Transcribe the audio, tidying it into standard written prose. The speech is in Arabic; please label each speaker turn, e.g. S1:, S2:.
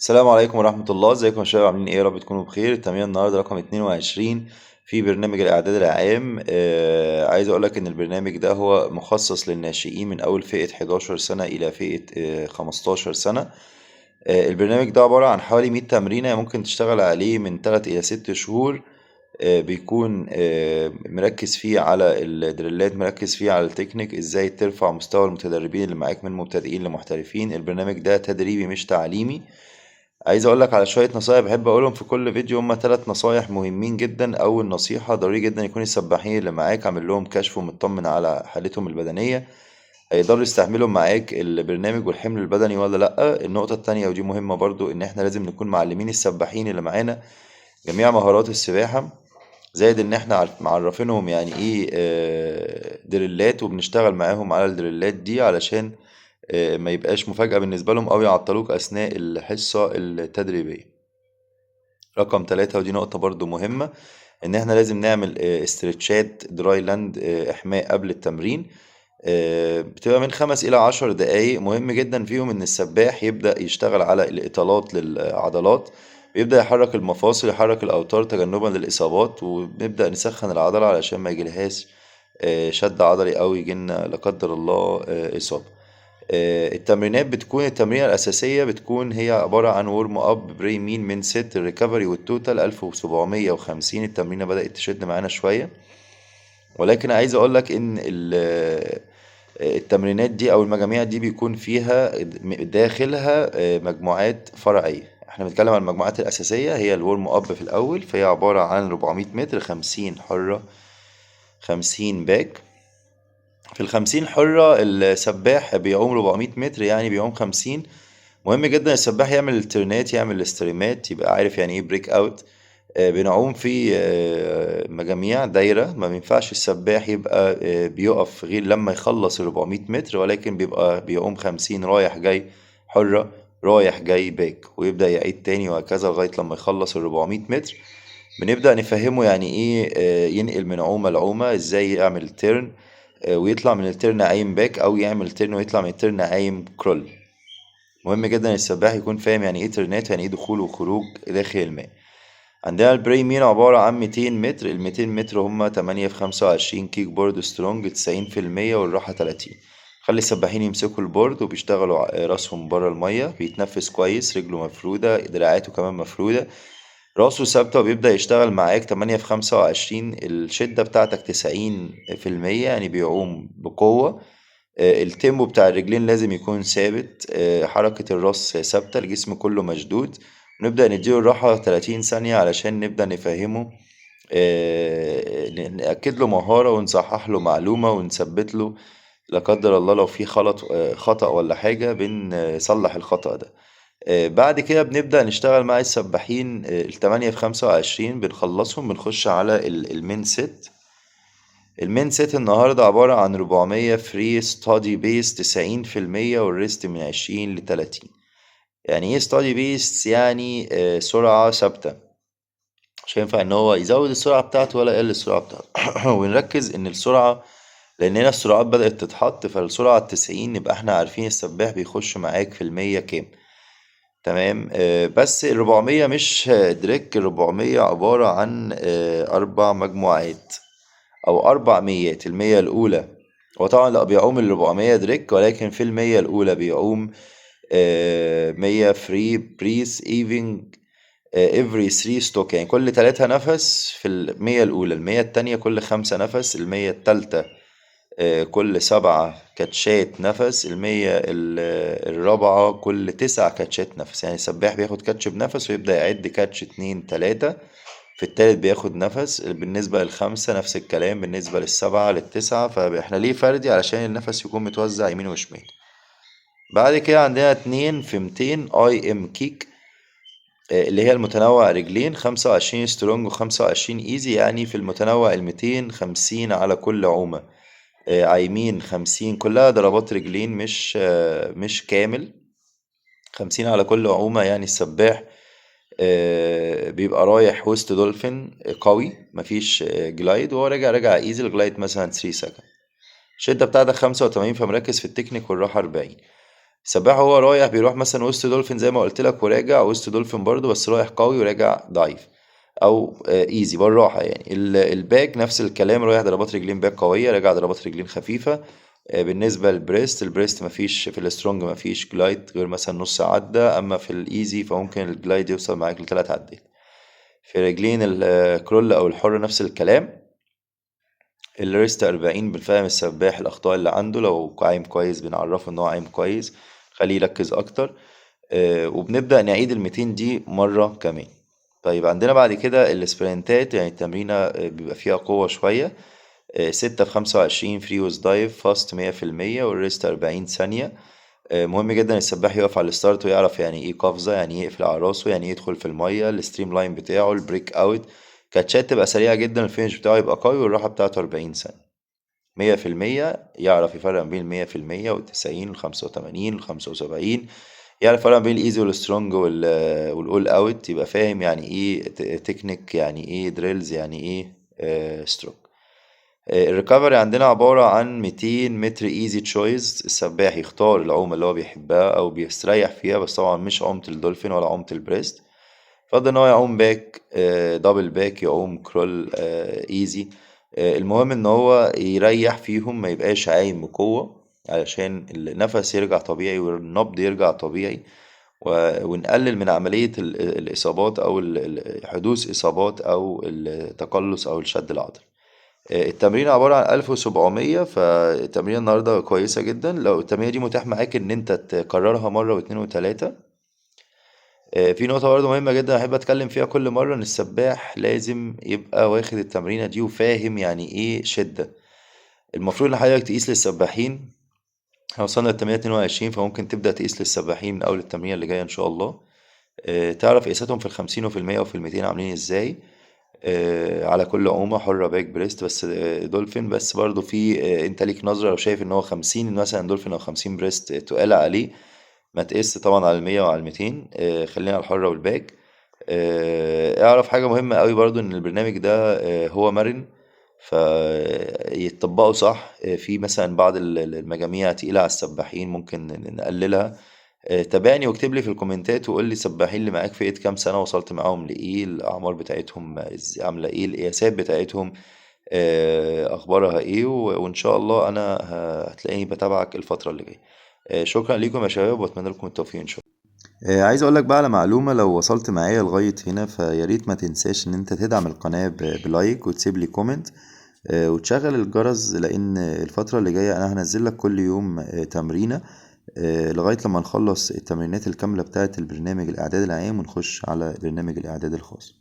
S1: السلام عليكم ورحمة الله، ازيكم يا شباب؟ عاملين ايه؟ يا رب تكونوا بخير. التمرين النهارده رقم 22 في برنامج الإعداد العام. عايز أقولك إن البرنامج ده هو مخصص للناشئين من أول فئة 11 سنة إلى فئة 15 سنة. البرنامج ده عبارة عن حوالي 100 تمرينة ممكن تشتغل عليه من 3 إلى 6 شهور. بيكون مركز فيه على الدريلات، مركز فيه على التكنيك، ازاي ترفع مستوى المتدربين اللي معاك من مبتدئين لمحترفين. البرنامج ده تدريبي مش تعليمي. عايز اقول لك على شوية نصايح بحب اقولهم في كل فيديو. هما 3 نصايح مهمين جدا. اول نصيحة: ضروري جدا يكون السباحين اللي معاك عامل لهم كشف ومطمن على حالتهم البدنية، هيقدروا يستحملوا معاك البرنامج والحمل البدني ولا لأ. النقطة التانية ودي مهمة برضو، ان احنا لازم نكون معلمين السباحين اللي معانا جميع مهارات السباحة، زائد ان احنا معرفينهم يعني ايه دريلات، وبنشتغل معاهم على الدريلات دي علشان ما يبقاش مفاجأة بالنسبة لهم او يعطلوك اثناء الحصة التدريبية. رقم 3 ودي نقطة برضو مهمة، ان احنا لازم نعمل استرتشات دراي لاند، احماء قبل التمرين. بتبقى من 5 إلى 10 دقايق. مهم جدا فيهم ان السباح يبدأ يشتغل على الإطالات للعضلات، بيبدأ يحرك المفاصل، يحرك الأوتار تجنبا للإصابات، ونبدأ نسخن العضلة علشان ما يجيلهاش شد عضلي أو يجيلنا لا قدر الله إصابة. التمرينات بتكون التمرينة الأساسية بتكون هي عبارة عن ورم أب بريمين من ست. الريكفري والتوتال 1750. التمرينة بدأت تشد معانا شوية، ولكن عايز أقولك إن التمرينات دي أو المجاميع دي بيكون فيها داخلها مجموعات فرعية. احنا بنتكلم عن المجموعات الأساسية، هي الورم أب في الأول، فهي عبارة عن 400 متر، 50 حرة، 50 باك. في ال50 حرة السباح بيعوم 400 متر، يعني بيعوم 50. مهم جدا السباح يعمل الترنات، يعمل الاستريمات، يبقى عارف يعني ايه بريك اوت. بنعوم في مجاميع دايرة. ما بينفعش السباح يبقى بيقف غير لما يخلص ال 400 متر، ولكن بيبقى بيعوم 50 رايح جاي حرة، رايح جاي باك، ويبدأ يعيد تاني وهكذا لغاية لما يخلص ال 400 متر. بنبدأ نفهمه يعني ايه ينقل من عومة لعومة، ازاي يعمل تيرن ويطلع من التيرن عايم باك، او يعمل تيرن ويطلع من التيرن عايم كرول. مهم جدا السباح يكون فاهم يعني ايه ترنات، يعني ايه دخول وخروج داخل الماء. عندنا البري مين عبارة عن 200 متر. ال 200 متر هما 8 في 25 كيك بورد سترونج 90%، والراحة 30. خلي السباحين يمسكوا البورد وبيشتغلوا راسهم بره المية، بيتنفس كويس، رجله مفرودة، دراعاته كمان مفرودة، راسه ثابتة، وبيبدأ يشتغل معاك 8 في 25. الشدة بتاعتك 90%، يعني بيعوم بقوة. التيمبو بتاع الرجلين لازم يكون ثابت، حركة الراس ثابتة، الجسم كله مشدود. نبدأ نديله الراحة 30 ثانية علشان نبدأ نفهمه، نأكد له مهارة ونصحح له معلومة ونثبت له لا قدر الله لو في خطأ ولا حاجة بنصلح الخطأ ده. بعد كده بنبدأ نشتغل مع السباحين التمانية في 25، بنخلصهم بنخش على المين سيت. المين سيت النهاردة عبارة عن 400 فري ستادي بيس 90%، والريست من 20 ل30. يعني ايه ستادي بيس؟ يعني سرعة ثابتة، مش هينفع ان هو يزود السرعة بتاعته ولا يقلل السرعة بتاعته. ونركز ان السرعة، لان هنا السرعات بدأت تتحط، فالسرعة 90 نبقى احنا عارفين السباح بيخش معاك في المية كام. تمام. بس ال400 مش دريك. ال400 عبارة عن 4 مجموعات او 4 ميات. المية الاولى هو طبعا لا بيعوم ال400 دريك، ولكن في المية الاولى بيعوم 100 فري بريس ايفنج every 3 ستوك، يعني كل 3 نفس في المية الاولى. المية التانية كل 5 نفس. المية التالتة كل 7 كاتشات نفس. المية الرابعة كل 9 كاتشات نفس. يعني السباح بياخد كاتش بنفس ويبدأ يعد كاتش 2 3. في التالت بياخد نفس. بالنسبة لل5 نفس الكلام، بالنسبة لل7 لل9. فاحنا ليه فردي؟ علشان النفس يكون متوزع يمين وشمال. بعد كده عندنا 2 في 200 اي ام كيك، اللي هي المتنوع رجلين، 25 سترونج و25 ايزي. يعني في المتنوع 250 على كل عومة، عايمين 50، كلها ضربات رجلين، مش كامل. 50 على كل عومة. يعني السباح بيبقى رايح وسط دولفين قوي، مفيش جلايد، وهو راجع ايزي الجلايد مثلا 3 سكند. الشدة بتاعتك 85، فمركز في التكنيك، والراحة 40. السباح هو رايح بيروح مثلا وسط دولفين زي ما قلت لك وراجع وسط دولفين برضو، بس رايح قوي وراجع ضعيف او ايزي بالراحه يعني. الباك نفس الكلام، رايح ضربات رجلين باك قويه، راجع ضربات رجلين خفيفه. بالنسبه للبريست، البريست مفيش في السترونج مفيش جلايد غير مثلا نص عده، اما في الايزي فممكن الجلايد يوصل معاك لثلاث عدات. في رجلين الكرول او الحر نفس الكلام. الريست 40 بنفهم السباح الأخطاء اللي عنده، لو عايم كويس بنعرفه إن هو عايم كويس، خليه يركز أكتر. وبنبدأ نعيد ال200 دي مرة كمان. طيب عندنا بعد كده السبرنتات، يعني التمرينة بيبقى فيها قوة شوية. 6 في 25 فري ويز دايف فاست 100%، والريست 40 ثانية. مهم جدا السباح يقف على الستارت ويعرف يعني ايه قفزة، يعني ايه يقفل على راسه، يعني ايه يدخل في المية، الستريم لاين بتاعه، البريك اوت. كاتشات تبقى سريعة جدا، الفينش بتاعه يبقى قوي، والراحة بتاعته 40 ثانية. 100%، يعرف يفرق بين 100% والتسعين والخمسة وتمانين والخمسة وسبعين. يعرف يفرق بين الإيزي والسترونج والأول أوت، يبقى فاهم يعني إيه تكنيك، يعني إيه دريلز، يعني إيه ستروك. الريكفري عندنا عبارة عن 200 متر ايزي تشويز، السباح يختار العومة اللي هو بيحبها أو بيستريح فيها، بس طبعا مش عومة الدولفين ولا عومة البريست. فضل ان هو يعوم باك، دبل باك، يعوم كرول، ايزي. المهم ان هو يريح فيهم، ما يبقاش عايم بقوة، علشان النفس يرجع طبيعي والنبض يرجع طبيعي، ونقلل من عملية الإصابات أو حدوث إصابات أو التقلص أو الشد العضلي. التمرين عبارة عن 1700، فالتمرين النهاردة كويسة جدا. لو التمرين دي متاح معاك إن أنت تكررها مرة واتنين وتلاتة. في نقطة برضه مهمة جدا أحب أتكلم فيها كل مرة، إن السباح لازم يبقى واخد التمرينة دي وفاهم يعني إيه شدة. المفروض إن حضرتك تقيس للسباحين، احنا وصلنا للتمرينة 22، فممكن تبدأ تقيس للسباحين من أول التمرينة اللي جاية إن شاء الله. تعرف قياساتهم في ال50 وفي ال100 وفي ال200 عاملين إزاي. على كل عومة حرة باك بريست بس، دولفين بس برضه في أنت ليك نظرة، لو شايف إن هو 50 مثلا دولفين أو 50 بريست تقال عليه، ما تقيس طبعا على ال100 وعلى ال200. خلينا على الحرة والباك. اعرف حاجة مهمة قوي برضو، ان البرنامج ده هو مرن، فيتطبقوا صح. في مثلا بعض المجاميع تقيلة على السباحين، ممكن نقللها. تابعني واكتب لي في الكومنتات وقول لي السباحين اللي معاك فئة كام سنة، وصلت معاهم لإيه، الأعمار بتاعتهم عاملة إيه، القياسات بتاعتهم أخبارها إيه، وإن شاء الله أنا هتلاقيني بتابعك الفترة اللي جاية. شكرا ليكم يا شباب، وأتمنى لكم التوفيق إن شاء الله. عايز اقول لك بقى على معلومة، لو وصلت معايا لغاية هنا فياريت ما تنساش ان انت تدعم القناة بلايك وتسيب لي كومنت، وتشغل الجرس، لان الفترة اللي جاية انا هنزل لك كل يوم تمرينة، لغاية لما نخلص التمرينات الكاملة بتاعة البرنامج الاعداد العام ونخش على برنامج الاعداد الخاص.